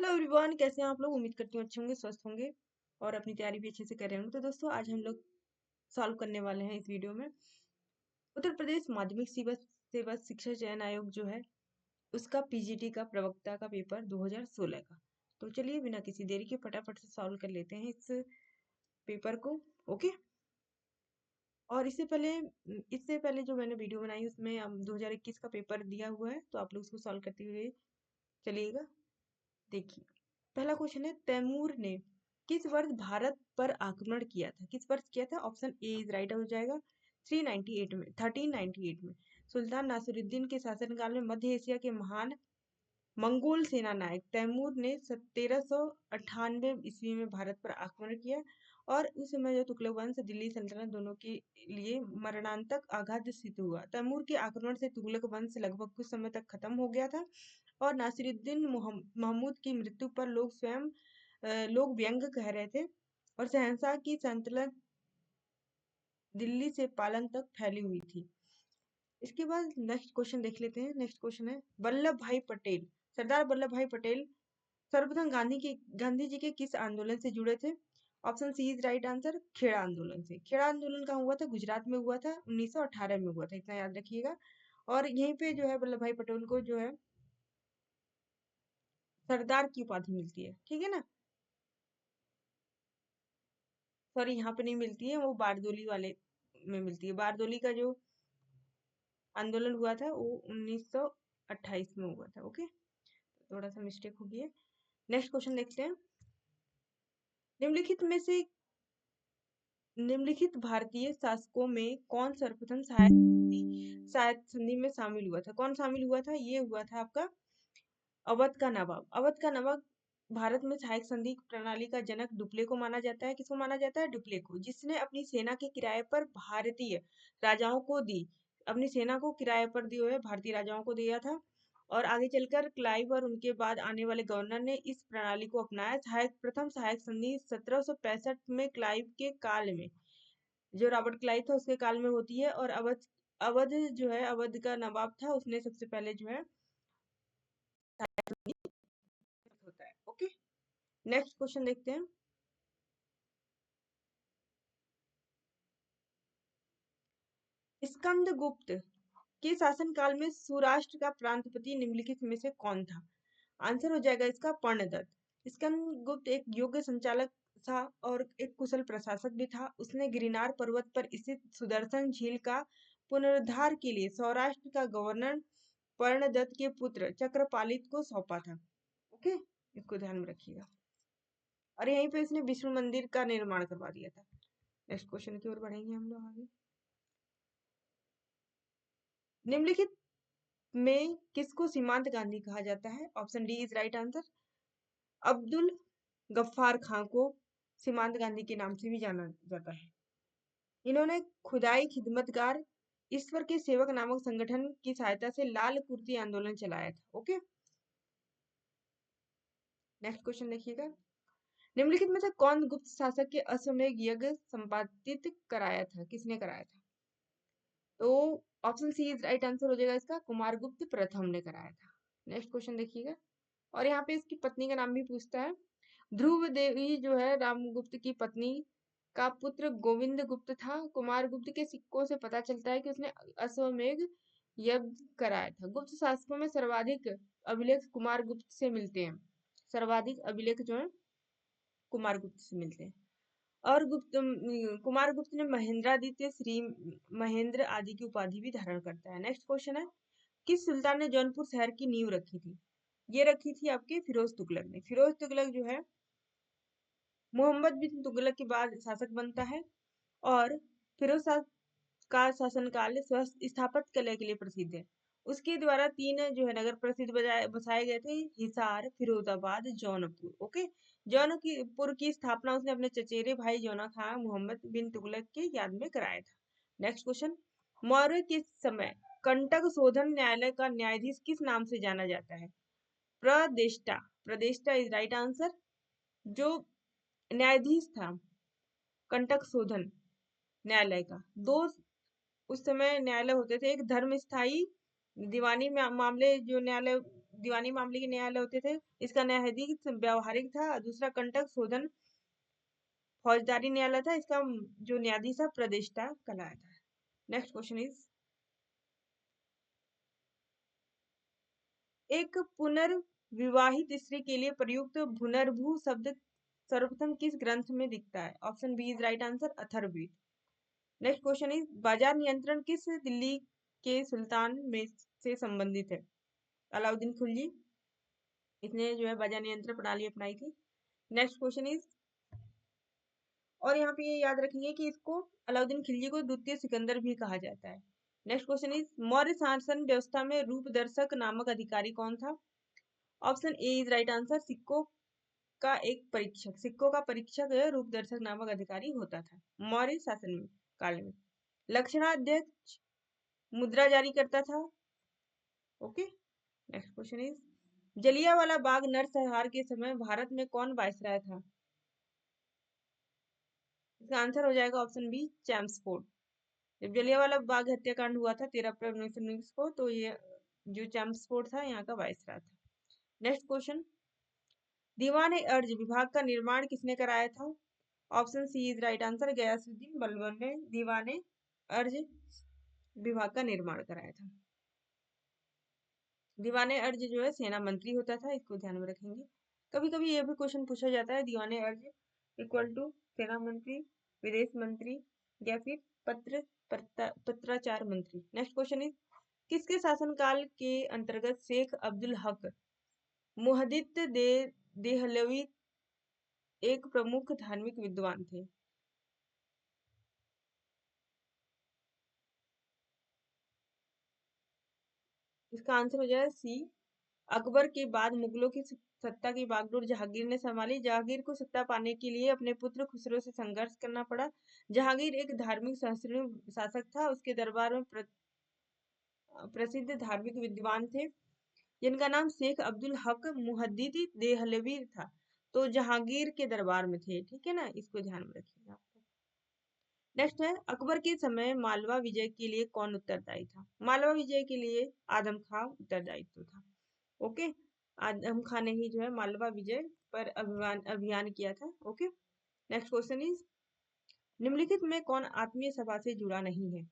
Hello everyone, कैसे हैं आप लोग। उम्मीद करती हूँ अच्छे होंगे, स्वस्थ होंगे और अपनी तैयारी भी अच्छे से कर रहे होंगे। तो दोस्तों, आज हम लोग सॉल्व करने वाले हैं इस वीडियो में उत्तर प्रदेश माध्यमिक सेवा सेवा शिक्षा चयन आयोग जो है उसका पीजीटी का प्रवक्ता का पेपर 2016 का। तो चलिए बिना किसी देरी के फटाफट से सॉल्व कर लेते हैं इस पेपर को। ओके। और इससे पहले जो मैंने वीडियो बनाई उसमें 2021 का पेपर दिया हुआ है, तो आप लोग उसको सॉल्व करते हुए चलिएगा। देखिए, पहला क्वेश्चन है, तैमूर ने किस वर्ष भारत पर आक्रमण किया था। किस वर्ष किया था? ऑप्शन ए इज राइट हो जाएगा। 1398 में सुल्तान नासिरुद्दीन के शासनकाल में मध्य एशिया के महान मंगोल सेना नायक तैमूर ने 1398 ईस्वी में भारत पर आक्रमण किया और उस समय जो तुगलक वंश दिल्ली सल्तनत दोनों के लिए मरणांतक आघात सिद्ध हुआ। तैमूर के आक्रमण से तुगलक वंश लगभग कुछ समय तक खत्म हो गया था और नासिरुद्दीन महमूद की मृत्यु पर लोग व्यंग कह रहे थे और शहंशाह की सल्तनत दिल्ली से पालन तक फैली हुई थी। इसके बाद नेक्स्ट क्वेश्चन देख लेते हैं। नेक्स्ट क्वेश्चन है, वल्लभ भाई पटेल, सरदार वल्लभ भाई पटेल सर्वप्रथम गांधी जी के किस आंदोलन से जुड़े थे? Option C is right answer, Kheda आंदोलन से। खेड़ा आंदोलन कहाँ हुआ था? गुजरात में हुआ था, 1918 में हुआ था, इतना याद रखिएगा। और यहीं पे जो है वल्लभ भाई पटेल को जो है सरदार की उपाधि मिलती है, ठीक है ना। सॉरी, यहाँ पे नहीं मिलती है, वो बारदोली वाले में मिलती है। बारदोली का जो आंदोलन हुआ था वो 1928 में हुआ था। ओके, थोड़ा सा मिस्टेक हो गई है। नेक्स्ट क्वेश्चन देखते हैं। निम्नलिखित में से निम्नलिखित भारतीय शासकों में कौन सर्वप्रथम सहायक संधि में शामिल हुआ था? कौन शामिल हुआ था? ये हुआ था आपका अवध का नवाब। अवध का नवाब भारत में सहायक संधि प्रणाली का जनक डुप्ले को माना जाता है। किसको माना जाता है? डुप्ले को, जिसने अपनी सेना के किराए पर भारतीय राजाओं को दी। अपनी सेना को किराए पर दिए हुए भारतीय राजाओं को दिया था और आगे चलकर क्लाइव और उनके बाद आने वाले गवर्नर ने इस प्रणाली को अपनाया। प्रथम सहायक संधि 1765 में क्लाइव के काल में, जो रॉबर्ट क्लाइव था उसके काल में होती है और अवध जो है, अवध का नवाब था, उसने सबसे पहले जो है होता है। ओके, नेक्स्ट क्वेश्चन देखते हैं। स्कंदगुप्त के शासनकाल में सौराष्ट्र का प्रांतपति निम्नलिखित में से कौन था? आंसर हो जाएगा इसका पर्णदत्त। स्कंदगुप्त एक योग्य संचालक था और एक कुशल प्रशासक भी था। उसने गिरनार पर्वत पर स्थित सुदर्शन झील का पुनरुद्धार के लिए सौराष्ट्र का गवर्नर पर्णदत्त के पुत्र चक्रपालित को सौंपा था। ओके, इसको ध्यान में रखिएगा। और यहीं पे इसने विष्णु मंदिर का निर्माण करवा दिया था। नेक्स्ट क्वेश्चन की ओर बढ़ेंगे हम लोग आगे। निम्नलिखित में किसको सीमांत गांधी कहा जाता है? Option D is right answer. Abdul Ghaffar Khan को सीमांत गांधी के नाम से भी जाना जाता है। इन्होंने खुदाई खिदमतगार ईश्वर के सेवक नामक संगठन की सहायता से लाल कुर्ती आंदोलन चलाया था। ओके, नेक्स्ट क्वेश्चन देखिएगा। निम्नलिखित में से कौन गुप्त शासक के अश्वमेध यज्ञ संपादित कराया था? किसने कराया था? तो option C is right answer हो जाएगा इसका, कुमारगुप्त प्रथम ने कराया था। नेक्स्ट क्वेश्चन देखिएगा। और यहाँ पे इसकी पत्नी का नाम भी पूछता है। ध्रुव देवी जो है रामगुप्त की पत्नी का पुत्र गोविंद गुप्त था। कुमारगुप्त के सिक्कों से पता चलता है कि उसने अश्वमेध यज्ञ कराया था। गुप्त शासकों में सर्वाधिक अभिलेख कुमारगुप्त से मिलते हैं। सर्वाधिक अभिलेख जो है कुमारगुप्त से मिलते हैं। और कुमारगुप्त ने महेंद्रादित्य, श्री महेंद्र आदि की उपाधि भी धारण करता है। नेक्स्ट क्वेश्चन है, किस सुल्तान ने जौनपुर शहर की नींव रखी थी? ये रखी थी आपके फिरोज तुगलक ने। फिरोज तुगलक जो है मोहम्मद बिन तुगलक के बाद शासक बनता है और फिरोज शाह का शासनकाल स्थापत्य कला के लिए प्रसिद्ध है। उसके द्वारा 3 जो है नगर प्रसिद्ध बसाए गए थे, हिसार, फिरोजाबाद, जौनपुर। ओके, जौनपुर की स्थापना उसने अपने चचेरे भाई जौना खान मोहम्मद बिन तुगलक के याद में कराया था। नेक्स्ट क्वेश्चन, मौर्य के समय कंटक शोधन न्यायालय का न्यायाधीश किस नाम से जाना जाता है? प्रदेष्टा। प्रदेष्टा इज राइट आंसर। जो न्यायाधीश था कंटक शोधन न्यायालय का, 2 उस समय न्यायालय होते थे। एक धर्म स्थायी दीवानी मामले जो न्यायालय दीवानी मामले के न्यायालय होते थे। इसका न्यायाधीश व्यावहारिक था। दूसरा कंटक शोधन फौजदारी न्यायालय था। इसका जो न्यायाधीश था प्रदेष्टा कहलाया था। नेक्स्ट क्वेश्चन इज, एक पुनर्विवाहित स्त्री के लिए प्रयुक्त भुनर्भु शब्द सर्वप्रथम किस ग्रंथ में दिखता है? Option B is right answer, Atharvaveda. Next question is, बाजार नियंत्रण किस दिल्ली के सुल्तान में से संबंधित है? अलाउद्दीन खिलजी, इसने जो है बाजार नियंत्रण प्रणाली अपनाई थी। नेक्स्ट क्वेश्चन इज, और यहाँ पे ये याद रखेंगे कि इसको अलाउद्दीन खिलजी को द्वितीय सिकंदर भी कहा जाता है। नेक्स्ट क्वेश्चन इज, मौर्य शासन व्यवस्था में रूपदर्शक नामक अधिकारी कौन था? Option A is right answer, सिक्कों का एक परीक्षक। सिक्कों का परीक्षक रूपदर्शक नामक अधिकारी होता था मौर्य शासन में काल में। लक्षणाध्यक्ष मुद्रा जारी करता था। Okay. Next question is, Jallianwala Bagh नरसंहार के समय भारत में कौन वायसराय था? इसका आंसर हो जाएगा ऑप्शन बी, चैम्सफोर्ड। जब जलियांवाला बाग हत्याकांड हुआ था 13 अप्रैल 1919 को, तो ये जो चैम्सफोर्ड था यहाँ का वायसराय था। नेक्स्ट क्वेश्चन, दीवाने अर्ज विभाग का निर्माण किसने कराया था? Option C is right answer, Ghiyasuddin Balban ने दीवाने अर्ज विभाग का निर्माण कराया था। दीवाने अर्ज जो है सेना मंत्री होता था, इसको ध्यान में रखेंगे। कभी कभी ये भी क्वेश्चन पूछा जाता है, दीवाने अर्ज इक्वल टू सेना मंत्री, विदेश मंत्री या फिर पत्राचार मंत्री। नेक्स्ट क्वेश्चन इज, किसके शासनकाल के अंतर्गत शेख अब्दुल हक मुहद्दिद देहलवी एक प्रमुख धार्मिक विद्वान थे? इसका आंसर हो जाएगा सी, अकबर के बाद मुगलों की सत्ता की बागडोर जहांगीर ने संभाली। जहांगीर को सत्ता पाने के लिए अपने पुत्र खुसरो से संघर्ष करना पड़ा। जहांगीर एक धार्मिक सहिष्णु शासक था। उसके दरबार में प्रसिद्ध धार्मिक विद्वान थे जिनका नाम शेख अब्दुल हक मुहद्दिद देहलवी था। तो जहांगीर के दरबार में थे, ठीक है ना, इसको ध्यान में रखिएगा। नेक्स्ट है, अकबर के समय मालवा विजय के लिए कौन उत्तरदायी था? मालवा विजय के लिए आदम खां उत्तरदायित्व था। ओके, आदम खान ने ही जो है मालवा विजय पर अभियान किया था। ओके। नेक्स्ट क्वेश्चन इज, निम्नलिखित में कौन आत्मीय सभा से जुड़ा नहीं है?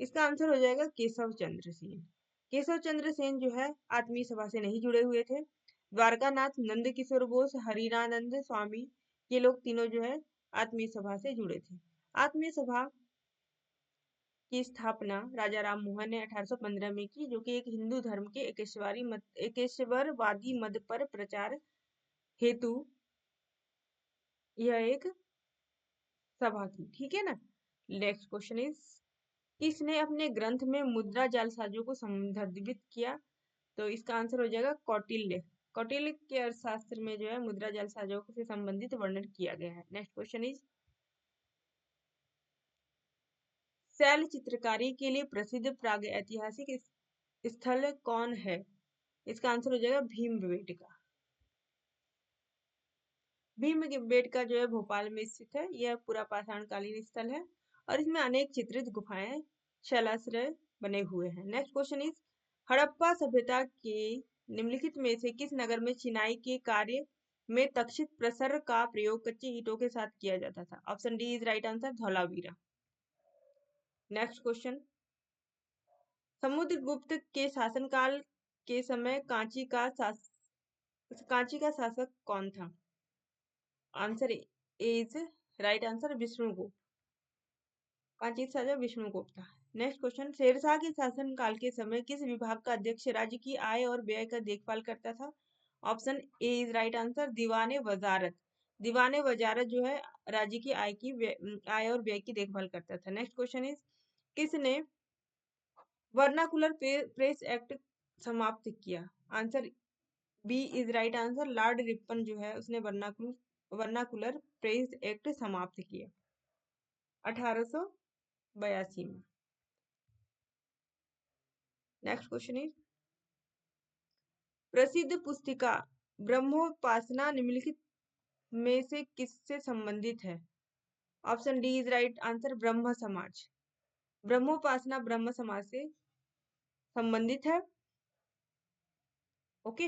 इसका आंसर हो जाएगा केशव चंद्र सेन। केशव चंद्र सेन जो है आत्मीय सभा से नहीं जुड़े हुए थे। द्वारकानाथ, नंद किशोर बोस, हरिरानंद स्वामी, ये लोग तीनों जो है आत्मीय सभा से जुड़े थे। आत्मीय सभा की स्थापना राजा राम मोहन ने 1815 में की, जो कि एक हिंदू धर्म के एकेश्वरवादी मत पर प्रचार हेतु यह एक सभा थी, ठीक है ना। नेक्स्ट क्वेश्चन इज, किसने अपने ग्रंथ में मुद्रा जालसाजों को संदर्भित किया? तो इसका आंसर हो जाएगा कौटिल्य। कौटिल्य के अर्थशास्त्र में जो है मुद्रा जालसाजों से संबंधित वर्णन किया गया है। नेक्स्ट क्वेश्चन इज, शैल चित्रकारी के लिए प्रसिद्ध प्रागैतिहासिक स्थल कौन है? इसका आंसर हो जाएगा भीमबेटका। भीमबेटका जो है भोपाल में स्थित है। यह पूरा पाषाण कालीन स्थल है और इसमें अनेक चित्रित गुफाएं शैलाश्रय बने हुए हैं। नेक्स्ट क्वेश्चन इज, हड़प्पा सभ्यता के निम्नलिखित में से किस नगर में चिनाई के कार्य में तक्षित प्रसर का प्रयोग कच्ची ईंटों के साथ किया जाता था? Option D is right answer, Dholavira. Next question, Samudragupta के शासनकाल के समय कांची का शासक कौन था? Answer is right answer, Vishnugupta. Kanchi का शासक विष्णुगुप्त था। नेक्स्ट क्वेश्चन, शेरशाह के शासनकाल के समय किस विभाग का अध्यक्ष राज्य की आय और व्यय का देखभाल करता था? Option A is right answer, दीवाने वजारत। दीवाने वजारत जो है राज्य की आय और व्यय की देखभाल करता था। नेक्स्ट क्वेश्चन इज, किसने वर्नाकुलर प्रेस एक्ट समाप्त किया? Answer B is right answer, lord Ripon जो है उसने वर्नाकुलर प्रेस एक्ट समाप्त किया 1882 में। नेक्स्ट क्वेश्चन इज, प्रसिद्ध पुस्तिका ब्रह्मोपासना निम्नलिखित में से किससे संबंधित है? Option D is right answer, ब्रह्म समाज। ब्रह्मोपासना ब्रह्म समाज से संबंधित है। ओके,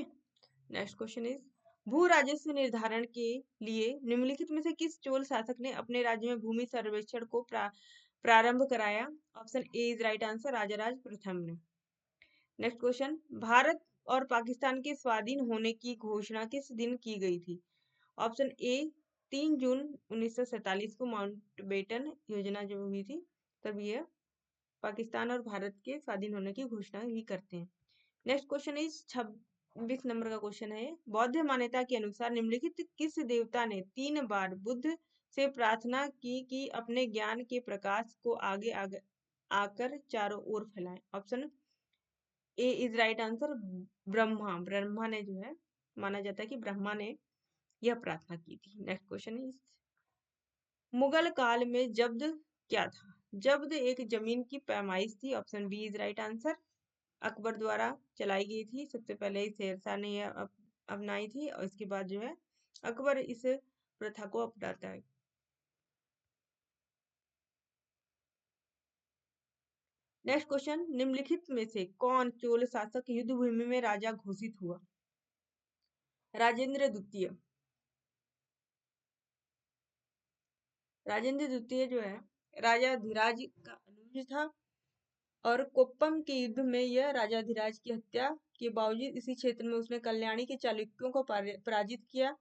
नेक्स्ट क्वेश्चन इज भू राजस्व निर्धारण के लिए निम्नलिखित में से किस चोल शासक ने अपने राज्य में भूमि सर्वेक्षण को प्रारंभ कराया? Option A is right answer, Rajaraja प्रथम ने। नेक्स्ट क्वेश्चन, भारत और पाकिस्तान के स्वाधीन होने की घोषणा किस दिन की गई थी? ऑप्शन ए 3 जून 1947 को माउंटबेटन योजना जो हुई थी तब यह पाकिस्तान और भारत के स्वाधीन होने की घोषणा भी करते हैं। नेक्स्ट क्वेश्चन इज 26 नंबर का क्वेश्चन है, बौद्ध मान्यता के अनुसार निम्नलिखित किस देवता ने 3 बार बुद्ध से प्रार्थना की कि अपने ज्ञान के प्रकाश को आगे आगे आकर चारों ओर फैलाएं? Option A is right answer, Brahma. Brahma ने जो है, माना जाता है कि ब्रह्मा ने यह प्रार्थना की थी। नेक्स्ट क्वेश्चन इज मुगल काल में जब्द क्या था? जब्द एक जमीन की पैमाइश थी। Option B is right answer, Akbar द्वारा चलाई गई थी। सबसे पहले शेरशाह ने यह अपनाई थी और इसके बाद जो है अकबर इस प्रथा को अपनाता है। नेक्स्ट क्वेश्चन, निम्नलिखित में से कौन चोल शासक युद्ध भूमि में राजा घोषित हुआ? राजेंद्र द्वितीय। राजेंद्र द्वितीय जो है राजा धीराज का अनुज था और कोप्पम के युद्ध में यह राजाधिराज की हत्या के बावजूद इसी क्षेत्र में उसने कल्याणी के चालुक्यों को पराजित किया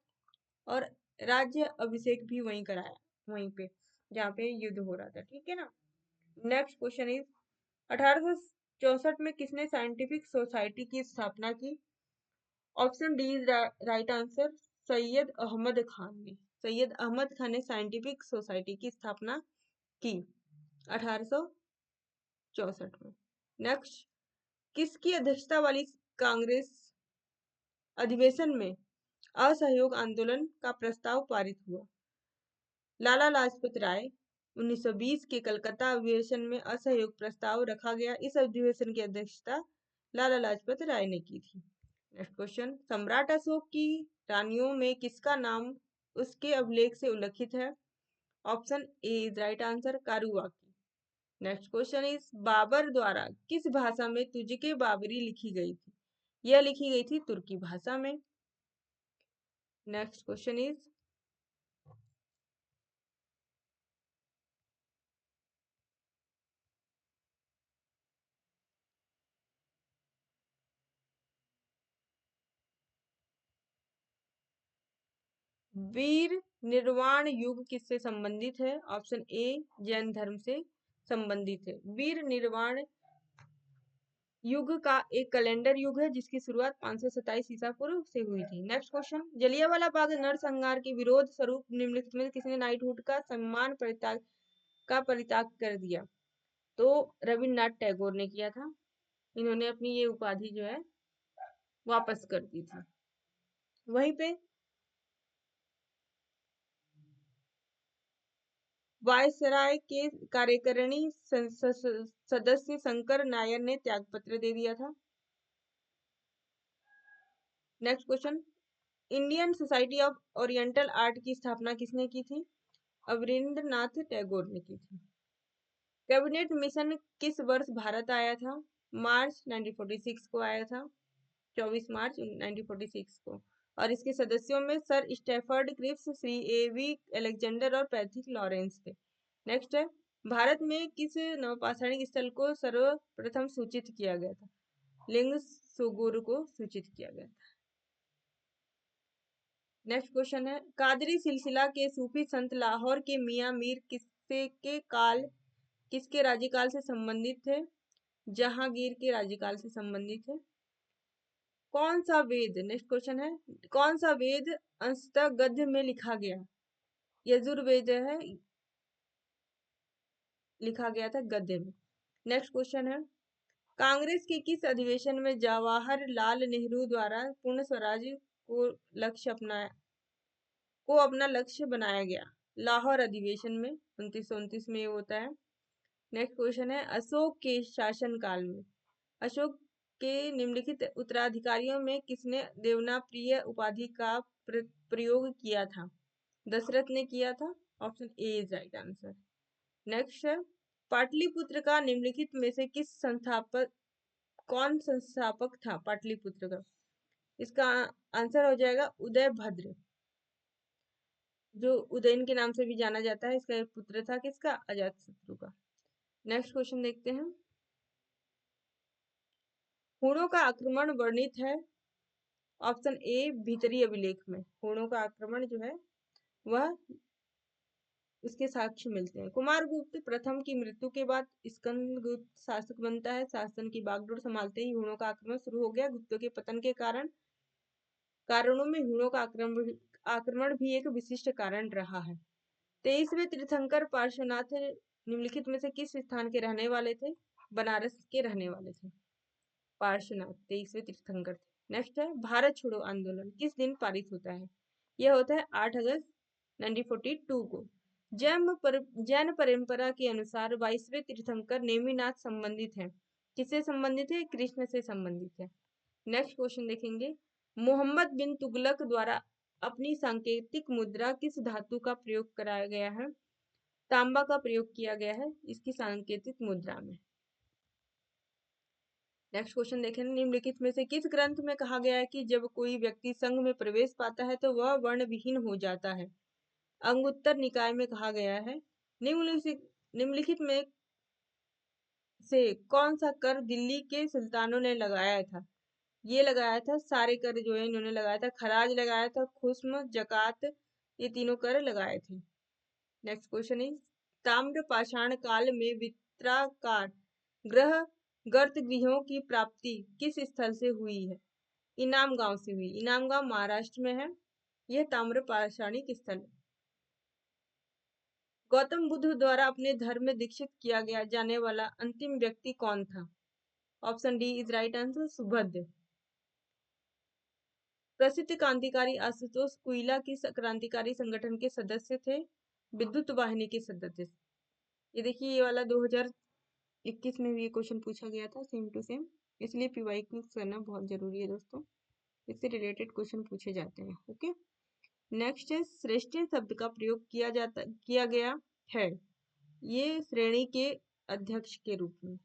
और राज्य अभिषेक भी वहीं कराया, वहीं पे जहाँ पे युद्ध हो रहा था। ठीक है ना। नेक्स्ट क्वेश्चन इज 1864 में किसने साइंटिफिक सोसाइटी की स्थापना की? Option D is right answer, Syed Ahmad Khan ने। सैयद अहमद खान ने साइंटिफिक सोसाइटी की स्थापना की 1864 में। नेक्स्ट, किसकी अध्यक्षता वाली कांग्रेस अधिवेशन में असहयोग आंदोलन का प्रस्ताव पारित हुआ? लाला लाजपत राय। 1920 के कलकत्ता अधिवेशन में असहयोग प्रस्ताव रखा गया। इस अधिवेशन की अध्यक्षता लाला लाजपत राय ने की थी। नेक्स्ट क्वेश्चन, सम्राट अशोक की रानियों में किसका नाम उसके अभिलेख से उल्लिखित है? Option A is right answer, Karuvaki. Next question is Babur द्वारा किस भाषा में तुझके बाबरी लिखी गई थी? यह लिखी गई थी तुर्की भाषा में। नेक्स्ट क्वेश्चन इज वीर निर्वाण युग किससे संबंधित है? ऑप्शन ए जैन धर्म से संबंधित है। वीर निर्वाण युग का एक कैलेंडर युग है जिसकी शुरुआत 527 ईसा पूर्व से हुई थी। नेक्स्ट क्वेश्चन, जलियांवाला बाग नरसंहार के विरोध स्वरूप निम्नलिखित में किसने नाइटहुड का सम्मान परित्याग कर दिया? तो रविन्द्रनाथ टैगोर ने किया था। इन्होंने अपनी ये उपाधि जो है वापस कर दी थी। वहीं पे वायसराय के कार्यकारिणी सदस्य शंकर नायर ने त्यागपत्र दे दिया था। Next question, Indian society of oriental art की स्थापना किसने की थी? अवनींद्रनाथ टैगोर ने की थी। कैबिनेट मिशन किस वर्ष भारत आया था? मार्च 1946 को आया था, 24 मार्च 1946 को। और इसके सदस्यों में सर स्टेफर्ड क्रिप्स, श्री एवी अलेक्जेंडर और पैथिक लॉरेंस थे। नेक्स्ट है, भारत में किस नवपाषाणिक स्थल को सर्वप्रथम सूचित किया गया था? लिंग सुगुर को सूचित किया गया था। नेक्स्ट क्वेश्चन है, कादरी सिलसिला के सूफी संत लाहौर के मियां मीर किसके राज्यकाल से संबंधित थे? जहांगीर के राज्यकाल से संबंधित है। कौन सा वेद, नेक्स्ट क्वेश्चन है, कौन सा वेद अंशतः गद्य में लिखा गया? यजुर्वेद है, लिखा गया था गद्य में। नेक्स्ट क्वेश्चन है, कांग्रेस के किस अधिवेशन में जवाहरलाल नेहरू द्वारा पूर्ण स्वराज को अपना लक्ष्य बनाया गया? लाहौर अधिवेशन में 1929 में ये होता है। नेक्स्ट क्वेश्चन है, अशोक के शासनकाल में अशोक के निम्नलिखित उत्तराधिकारियों में किसने देवनाप्रिय उपाधि का प्रयोग किया था? दशरथ ने किया था। Option A is right answer. Next है, पाटलिपुत्र का निम्नलिखित में से कौन संस्थापक था पाटलिपुत्र का? इसका आंसर हो जाएगा उदयभद्र, जो उदयन के नाम से भी जाना जाता है। इसका एक पुत्र था किसका, अजातशत्रु का। नेक्स्ट क्वेश्चन देखते हैं। हूणों का आक्रमण वर्णित है ऑप्शन ए भीतरी अभिलेख में। हूणों का आक्रमण जो है वह उसके साक्ष्य मिलते हैं। कुमारगुप्त प्रथम की मृत्यु के बाद स्कंदगुप्त शासक बनता है। शासन की बागडोर संभालते ही हूणों का आक्रमण शुरू हो गया। गुप्तों के पतन के कारणों में हूणों का आक्रमण भी एक विशिष्ट कारण रहा है। 23वें तीर्थंकर पार्श्वनाथ निम्नलिखित में से किस स्थान के रहने वाले थे? बनारस के रहने वाले थे पार्श्वनाथ, 23वें तीर्थंकर थे। नेक्स्ट है भारत छोड़ो आंदोलन किस दिन पारित होता है? यह होता है 8 अगस्त 1942 को। जैन परंपरा के अनुसार 22वें तीर्थंकर नेमिनाथ संबंधित हैं। किससे संबंधित है? कृष्ण से संबंधित है। नेक्स्ट क्वेश्चन देखेंगे। मोहम्मद बिन तुगलक द्वारा अपनी सांकेतिक मुद्रा किस धातु का प्रयोग कराया गया है? तांबा का प्रयोग किया गया है इसकी सांकेतिक मुद्रा में। नेक्स्ट क्वेश्चन देखें। निम्नलिखित में से किस ग्रंथ में कहा गया है कि जब कोई व्यक्ति संघ में प्रवेश पाता है तो वह वर्ण विहीन हो जाता है? अंगुत्तर निकाय में कहा गया है। निम्नलिखित में से कौन सा कर दिल्ली के सुल्तानों ने लगाया था? ये लगाया था, सारे कर जो है इन्होंने लगाया था। खराज लगाया था, खुस्म, जकात, ये तीनों कर लगाए थे। नेक्स्ट क्वेश्चन इज ताम्र पाषाण काल में वित्राकार ग्रह गर्त गृहों की प्राप्ति किस स्थल से हुई है? इनाम गांव से हुई। इनाम गांव महाराष्ट्र में है। यह ताम्र पाषाणिक स्थल है। गौतम बुद्ध द्वारा अपने धर्म में दीक्षित किया गया जाने वाला अंतिम व्यक्ति कौन था? Option D is right answer, Subhadra. प्रसिद्ध क्रांतिकारी आशुतोष कुइला किस क्रांतिकारी संगठन के सदस्य थे? विद्युत वाहिनी के सदस्य। ये देखिए, ये वाला 2021 में भी ये क्वेश्चन पूछा गया था, सेम टू सेम। इसलिए पीवाईक्यू करना बहुत जरूरी है दोस्तों, इससे रिलेटेड क्वेश्चन पूछे जाते हैं। ओके, नेक्स्ट है श्रेष्ठ शब्द का प्रयोग किया गया है ये श्रेणी के अध्यक्ष के रूप में।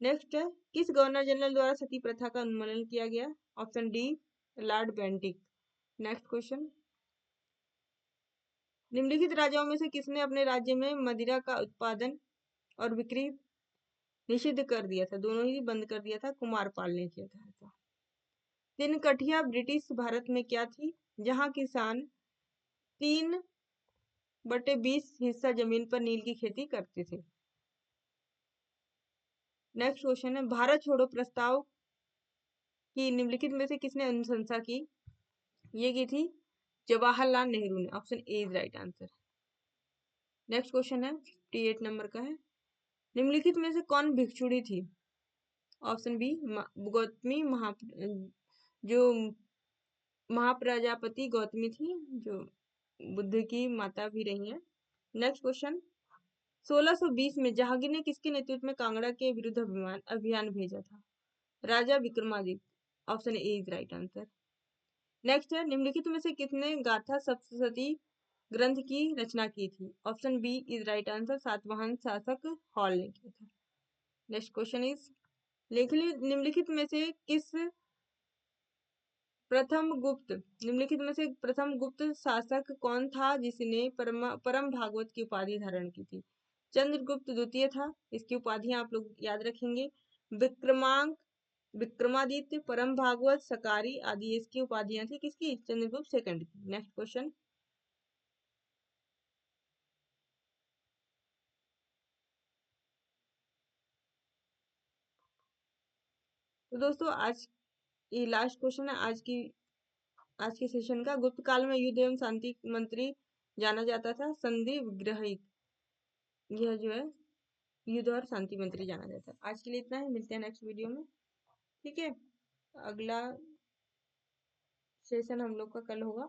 नेक्स्ट है किस गवर्नर जनरल द्वारा सती प्रथा का उन्मूलन किया गया? Option D Lord Bentinck. Next question. निम्नलिखित राजाओं में से किसने अपने राज्य में मदिरा का उत्पादन और बिक्री निषिद्ध कर दिया था? दोनों ही बंद कर दिया था, कुमारपाल ने किया था ऐसा। तिनकठिया ब्रिटिश भारत में क्या थी? जहां किसान 3/20 हिस्सा जमीन पर नील की खेती करते थे। नेक्स्ट क्वेश्चन है भारत छोड़ो प्रस्ताव की निम्नलिखित में से किसने अनुशंसा की? ये की थी जवाहरलाल नेहरू ने। Option A is right answer. Next question है 58 नंबर का है। निम्नलिखित में से कौन भिक्षुणी थी? ऑप्शन बी गौतमी जो महाप्रजापति गौतमी थी, जो बुद्ध की माता भी रही है। Next question. 1620 में जहांगीर ने किसके नेतृत्व में कांगड़ा के विरुद्ध अभियान भेजा था? Raja Vikramaditya. Option A is right answer. Next है निम्नलिखित में से किसने गाथा सप्तशती ग्रंथ की रचना की थी? Option B is right answer, Satavahana शासक हॉल ने किया था। नेक्स्ट क्वेश्चन इज निम्नलिखित में से निम्नलिखित में से प्रथम गुप्त शासक कौन था जिसने परम भागवत की उपाधि धारण की थी? चंद्रगुप्त द्वितीय था। इसकी उपाधियां आप लोग याद रखेंगे। विक्रमादित्य, परम भागवत, सकारी आदि इसकी उपाधियां थी किसकी? चंद्रगुप्त सेकंड की। Next question. तो दोस्तों आज ये लास्ट क्वेश्चन है आज के सेशन का। गुप्त काल में युद्ध एवं शांति मंत्री जाना जाता था संधि विग्रहिक। यह जो है युद्ध और शांति मंत्री जाना जाता है। आज के लिए इतना ही, मिलते हैं नेक्स्ट वीडियो में। ठीक है, अगला सेशन हम लोग का कल होगा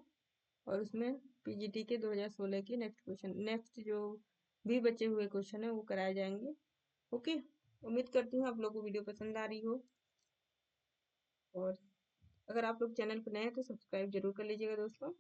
और उसमें पीजीटी के 2016 के नेक्स्ट जो भी बचे हुए क्वेश्चन है वो कराए जाएंगे। ओके, उम्मीद करती हूँ आप लोगों को वीडियो पसंद आ रही हो, और अगर आप लोग चैनल पर नए हैं तो सब्सक्राइब जरूर कर लीजिएगा दोस्तों।